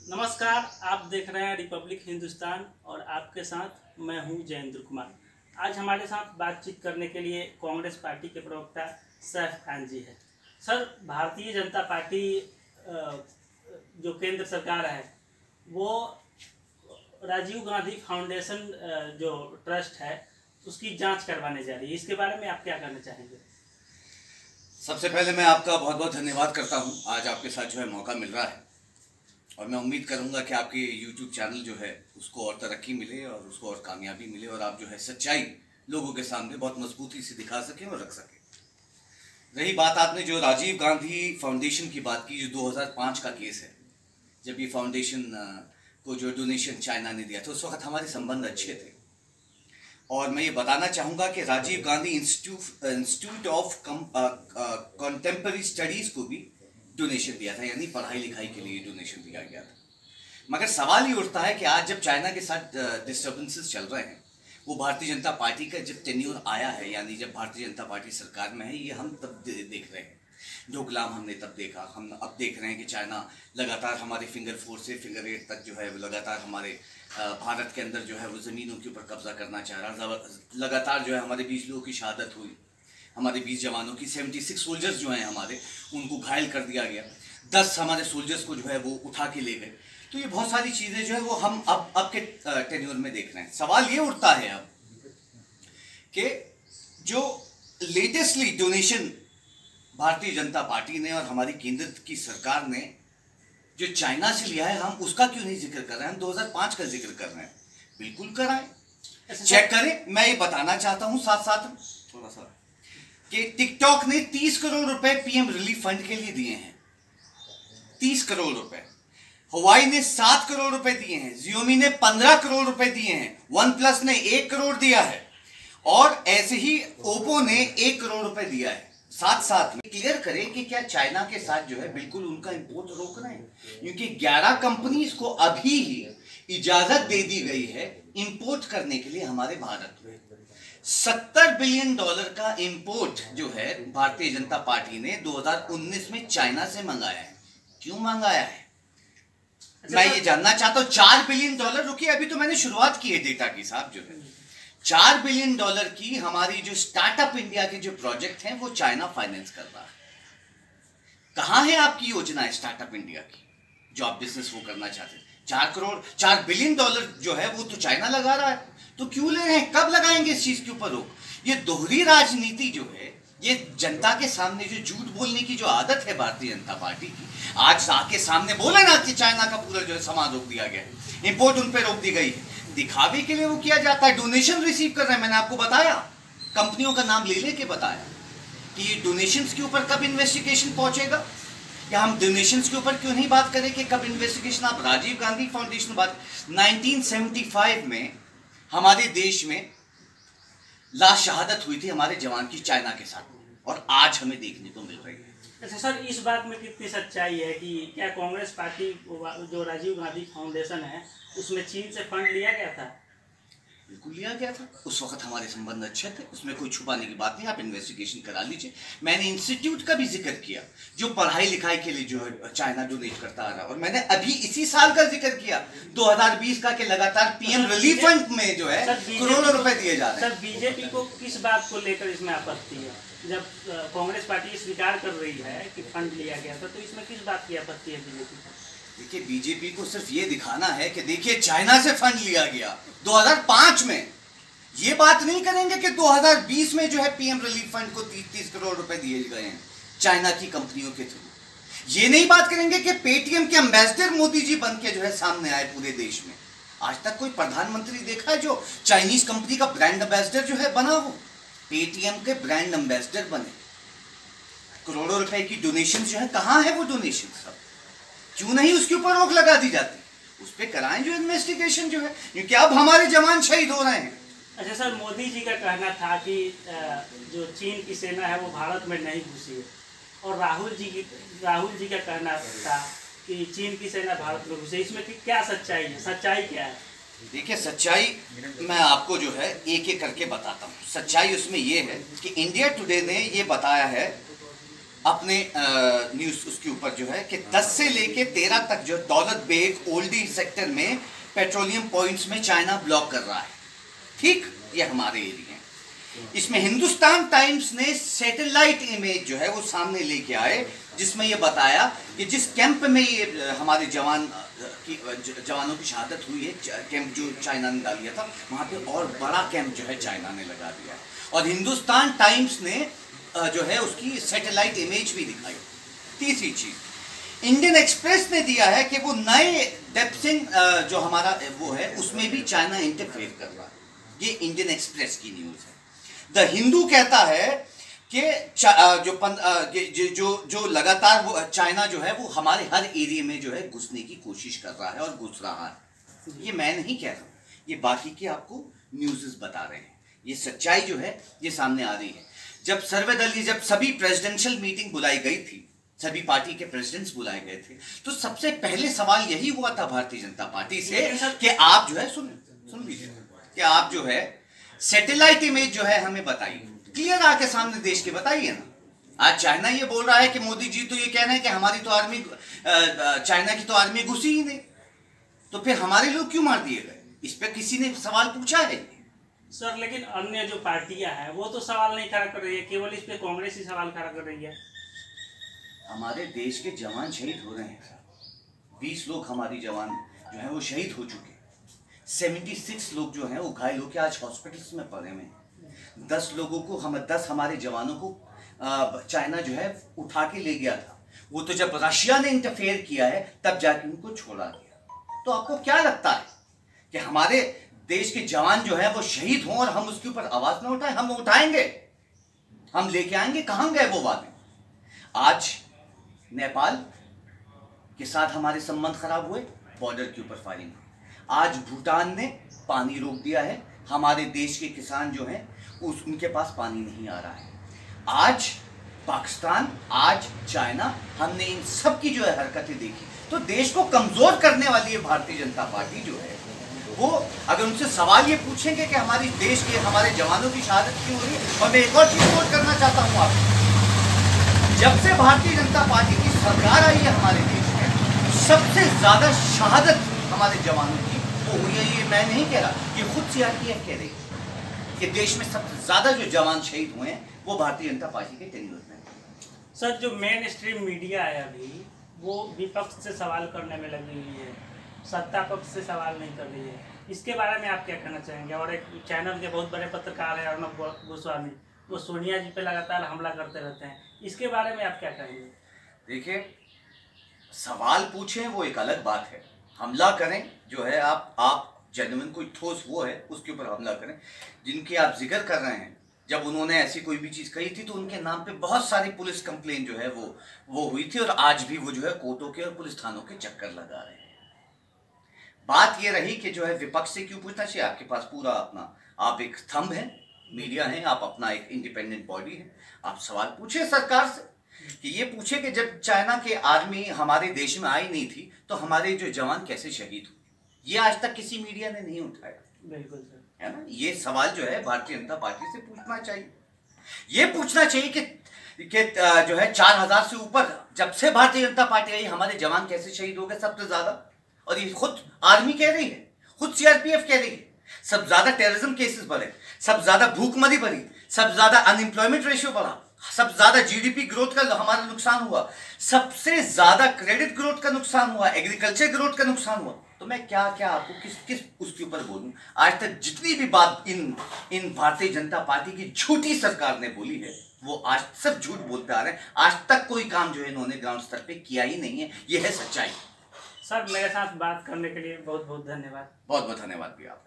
नमस्कार, आप देख रहे हैं रिपब्लिक हिंदुस्तान और आपके साथ मैं हूं जयेंद्र कुमार। आज हमारे साथ बातचीत करने के लिए कांग्रेस पार्टी के प्रवक्ता सैफ खान जी है। सर, भारतीय जनता पार्टी जो केंद्र सरकार है वो राजीव गांधी फाउंडेशन जो ट्रस्ट है उसकी जांच करवाने जा रही है। इसके बारे में आप क्या कहना चाहेंगे? सबसे पहले मैं आपका बहुत बहुत धन्यवाद करता हूं। आज आपके साथ जो है मौका मिल रहा है और मैं उम्मीद करूंगा कि आपके YouTube चैनल जो है उसको और तरक्की मिले और उसको और कामयाबी मिले और आप जो है सच्चाई लोगों के सामने बहुत मजबूती से दिखा सकें और रख सकें। रही बात आपने जो राजीव गांधी फाउंडेशन की बात की, जो 2005 का केस है, जब ये फाउंडेशन को जो डोनेशन चाइना ने दिया था उस वक्त हमारे संबंध अच्छे थे। और मैं ये बताना चाहूँगा कि Rajiv Gandhi institute of contemporary studies को भी डोनेशन दिया था, यानी पढ़ाई लिखाई के लिए डोनेशन दिया गया था। मगर सवाल ये उठता है कि आज जब चाइना के साथ डिस्टर्बेंसेस चल रहे हैं, वो भारतीय जनता पार्टी का जब टेन्योर आया है, यानी जब भारतीय जनता पार्टी सरकार में है, ये हम तब देख रहे हैं। डोकलाम हमने तब देखा, हम अब देख रहे हैं कि चाइना लगातार हमारे फिंगर 4 से फिंगर 8 तक जो है वो लगातार हमारे भारत के अंदर जो है वो ज़मीनों के ऊपर कब्जा करना चाह रहा। लगातार जो है हमारे 20 लोगों की शहादत हुई, हमारे 20 जवानों की, 76 सोल्जर्स जो हैं हमारे, उनको घायल कर दिया गया। 10 हमारे सोल्जर्स को जो है वो उठा के ले गए। तो ये बहुत सारी चीज़ें जो है वो हम अब के टेन्योर में देख रहे हैं। सवाल ये उठता है अब कि जो latestly donation Bharatiya Janata party ने और हमारी केंद्र की सरकार ने जो चाइना से लिया है, हम उसका क्यों नहीं जिक्र कर रहे हैं? हम 2005 का जिक्र कर रहे हैं। बिल्कुल कराएं, चेक करें। मैं ये बताना चाहता हूं साथ साथ थोड़ा सा कि टिकटॉक ने 30 करोड़ रुपए पीएम रिलीफ फंड के लिए दिए हैं। 30 करोड़ रुपए। हवाई ने 7 करोड़ रुपए दिए हैं। जियोमी ने 15 करोड़ रुपए दिए हैं। वन प्लस ने 1 करोड़ दिया है और ऐसे ही ओप्पो ने 1 करोड़ रुपए दिया है। साथ साथ में क्लियर करें कि क्या चाइना के साथ जो है बिल्कुल उनका इंपोर्ट रोक रहे हैं, क्योंकि 11 कंपनीज को अभी ही इजाजत दे दी गई है इंपोर्ट करने के लिए हमारे भारत में। $70 बिलियन का इंपोर्ट जो है भारतीय जनता पार्टी ने 2019 में चाइना से मंगाया है। क्यों मंगाया है मैं ये जानना चाहता हूं। $4 बिलियन, रुकिए अभी तो मैंने शुरुआत की है डेटा की साहब। जो है $4 बिलियन की हमारी जो स्टार्टअप इंडिया के जो प्रोजेक्ट हैं वो चाइना फाइनेंस कर रहा है। कहां है आपकी योजना स्टार्टअप इंडिया की जो आप बिजनेस वो करना चाहते हैं? $4 बिलियन जो है वो तो चाइना लगा रहा है। तो क्यों ले रहे हैं? कब लगाएंगे इस चीज के ऊपर रोक? ये दोहरी राजनीति जो है, ये जनता के सामने जो झूठ बोलने की जो आदत है भारतीय जनता पार्टी की, आज आके सामने बोले ना कि चाइना का पूरा जो है सामान रोक दिया गया है, इंपोर्ट उन पर रोक दी गई है। दिखावे के लिए वो किया जाता है। डोनेशन रिसीव कर रहे हैं। मैंने आपको बताया, कंपनियों का नाम ले लेके बताया कि ये डोनेशंस के ऊपर कब इन्वेस्टिगेशन पहुंचेगा। क्या हम डोनेशंस के ऊपर क्यों नहीं बात करें कि कब इन्वेस्टिगेशन? आप राजीव गांधी फाउंडेशन बात, 1975 में हमारे देश में लाश शहादत हुई थी हमारे जवान की चाइना के साथ, और आज हमें देखने को मिल रही है। अच्छा सर, इस बात में कितनी सच्चाई है कि क्या कांग्रेस पार्टी जो राजीव गांधी फाउंडेशन है उसमें चीन से फंड लिया गया था? बिल्कुल लिया गया था। उस वक्त हमारे संबंध अच्छे थे, उसमें कोई छुपाने की बात नहीं। आप इन्वेस्टिगेशन करा लीजिए। मैंने इंस्टीट्यूट का भी जिक्र किया जो पढ़ाई लिखाई के लिए जो है चाइना डोनेट करता आ रहा, और मैंने अभी इसी साल का जिक्र किया 2020 का कि लगातार पीएम रिलीफ फंड में जो है करोड़ों रुपए दिए जा रहे हैं। सर, बीजेपी को किस बात को लेकर इसमें आपत्ति है? जब कांग्रेस पार्टी स्वीकार कर रही है कि फंड लिया गया था, तो इसमें किस बात की आपत्ति है बीजेपी को? देखिए, बीजेपी को सिर्फ ये दिखाना है कि देखिए चाइना से फंड लिया गया 2005 में। ये बात नहीं करेंगे कि 2020 में जो है पीएम रिलीफ फंड को 30 करोड़ रुपए दिए गए हैं चाइना की कंपनियों के थ्रू। ये नहीं बात करेंगे कि पेटीएम के एम्बेसडर मोदी जी बन के जो है सामने आए पूरे देश में। आज तक कोई प्रधानमंत्री देखा है जो चाइनीज कंपनी का ब्रांड एम्बेसडर जो है बना हो? पेटीएम के ब्रांड एम्बेसडर बने। करोड़ों रुपए की डोनेशन जो है, कहां है वो डोनेशन? सब क्यों नहीं उसके ऊपर रोक लगा दी जाती? उस पर कराएं जो इन्वेस्टिगेशन जो है, क्योंकि अब हमारे जवान शहीद हो रहे हैं। अच्छा सर, मोदी जी का कहना था कि जो चीन की सेना है वो भारत में नहीं घुसी है, और राहुल जी का कहना था कि चीन की सेना भारत में घुसी। इसमें क्या सच्चाई है? सच्चाई क्या है? देखिए, सच्चाई मैं आपको जो है एक एक करके बताता हूँ। सच्चाई उसमें ये है कि इंडिया टुडे ने ये बताया है अपने न्यूज उसके ऊपर जो है कि 10 से लेके 13 तक जो दौलत बेग ओल्डी सेक्टर में पेट्रोलियम पॉइंट्स में चाइना ब्लॉक कर रहा है। ठीक, ये हमारे एरिया है। इसमें हिंदुस्तान टाइम्स ने सैटेलाइट इमेज जो है वो सामने लेके आए, जिसमें ये बताया कि जिस कैंप में ये हमारे जवानों की शहादत हुई है, कैंप जो चाइना ने डाल दिया था, वहां पे और बड़ा कैंप जो है चाइना ने लगा दिया। और हिंदुस्तान टाइम्स ने जो है उसकी सैटेलाइट इमेज भी दिखाई। तीसरी चीज, इंडियन एक्सप्रेस ने दिया है कि वो नए डेप्सिंग जो हमारा वो है उसमें भी चाइना इंटरफेयर कर रहा है। ये इंडियन एक्सप्रेस की न्यूज है। द हिंदू कहता है कि जो लगातार वो चाइना जो है वो हमारे हर एरिया में जो है घुसने की कोशिश कर रहा है और घुस रहा है। ये मैं नहीं कह रहा, ये बाकी के आपको न्यूज़ बता रहे हैं। ये सच्चाई जो है ये सामने आ रही है। जब सभी प्रेसिडेंशियल मीटिंग बुलाई गई थी, सभी पार्टी के प्रेसिडेंट्स बुलाए गए थे, तो सबसे पहले सवाल यही हुआ था भारतीय जनता पार्टी से कि आप जो है सुन लीजिए कि आप जो है सैटेलाइट इमेज जो है हमें बताइए, क्लियर आके सामने देश के बताइए ना। आज चाइना ये बोल रहा है कि मोदी जी तो ये कह रहे हैं कि हमारी तो आर्मी, चाइना की तो आर्मी घुसी ही नहीं, तो फिर हमारे लोग क्यों मार दिए गए? इस पर किसी ने सवाल पूछा है? सर, लेकिन अन्य जो पार्टियां हैं वो तो सवाल नहीं खड़ा कर रही है, केवल इस पे कांग्रेस ही सवाल खड़ा कर रही है। हमारे देश के जवान शहीद हो रहे हैं सर। 20 लोग हमारी जवान जो है वो शहीद हो चुके। 76 लोग जो हैं वो घायल होकर आज हॉस्पिटल्स में पड़े हुए हैं। 10 हमारे जवानों को चाइना जो है उठा के ले गया था। वो तो जब रशिया ने इंटरफेयर किया है तब जाके उनको छोड़ा गया। तो आपको क्या लगता है कि हमारे देश के जवान जो है वो शहीद हों और हम उसके ऊपर आवाज ना उठाएं? हम उठाएंगे, हम लेके आएंगे। कहां गए वो वादे? आज नेपाल के साथ हमारे संबंध खराब हुए, बॉर्डर के ऊपर फायरिंग। आज भूटान ने पानी रोक दिया है, हमारे देश के किसान जो हैं उनके पास पानी नहीं आ रहा है। आज पाकिस्तान, आज चाइना, हमने इन सब की जो है हरकतें देखी। तो देश को कमजोर करने वाली है भारतीय जनता पार्टी जो है वो। अगर उनसे सवाल ये पूछेंगे कि हमारे देश के हमारे जवानों की शहादत क्यों हो रही है, और मैं एक और चीज नोट करना चाहता हूं आपको, जब से भारतीय जनता पार्टी की सरकार आई है हमारे देश में, सबसे ज्यादा शहादत हमारे जवानों की वो हुई है। ये मैं नहीं कह रहा, ये खुद सीआरपीएफ कह रही है कि देश में सबसे ज्यादा जो जवान शहीद हुए हैं वो भारतीय जनता पार्टी के टेन्योर में। सर, जो मेन स्ट्रीम मीडिया है अभी वो विपक्ष से सवाल करने में लगी हुई है, सत्ता पक्ष से सवाल नहीं कर रही है। इसके बारे में आप क्या कहना चाहेंगे? और एक चैनल के बहुत बड़े पत्रकार है अर्नब गोस्वामी, वो सोनिया जी पे लगातार हमला करते रहते हैं, इसके बारे में आप क्या कहेंगे? देखिए, सवाल पूछें वो एक अलग बात है, हमला करें जो है आप जेन्युइन कोई ठोस वो है उसके ऊपर हमला करें। जिनकी आप जिक्र कर रहे हैं, जब उन्होंने ऐसी कोई भी चीज़ कही थी तो उनके नाम पे बहुत सारी पुलिस कंप्लेन जो है वो हुई थी, और आज भी वो जो है कोर्टों के और पुलिस थानों के चक्कर लगा रहे हैं। बात ये रही कि जो है विपक्ष से क्यों पूछना चाहिए? आपके पास पूरा अपना, आप एक स्तंभ है, मीडिया है, आप अपना एक इंडिपेंडेंट बॉडी है, आप सवाल पूछे सरकार से कि ये पूछे कि जब चाइना के आर्मी हमारे देश में आई नहीं थी तो हमारे जो जवान कैसे शहीद हुए? ये आज तक किसी मीडिया ने नहीं उठाया। बिल्कुल सर, है ना? ये सवाल जो है भारतीय जनता पार्टी से पूछना चाहिए। ये पूछना चाहिए कि जो है 4000 से ऊपर जब से भारतीय जनता पार्टी आई हमारे जवान कैसे शहीद हो गए सबसे ज्यादा। और ये खुद आर्मी कह रही है, खुद सीआरपीएफ कह रही है। सब ज्यादा टेररिज्म केसेस बढ़े, सब ज्यादा भूखमरी बढ़ी, सब ज्यादा अनएम्प्लॉयमेंट रेशियो बढ़ा, सब ज्यादा जीडीपी ग्रोथ का हमारा नुकसान हुआ, सबसे ज्यादा क्रेडिट ग्रोथ का नुकसान हुआ, एग्रीकल्चर ग्रोथ का नुकसान हुआ। तो मैं क्या आपको किस उसके ऊपर बोलूं? आज तक जितनी भी बात इन भारतीय जनता पार्टी की झूठी सरकार ने बोली है वो आज सब झूठ बोलते आ रहे हैं। आज तक कोई काम जो है इन्होंने ग्राउंड स्तर पे किया ही नहीं है, ये है सच्चाई। सर, मेरे साथ बात करने के लिए बहुत बहुत धन्यवाद। बहुत बहुत धन्यवाद भी आपका।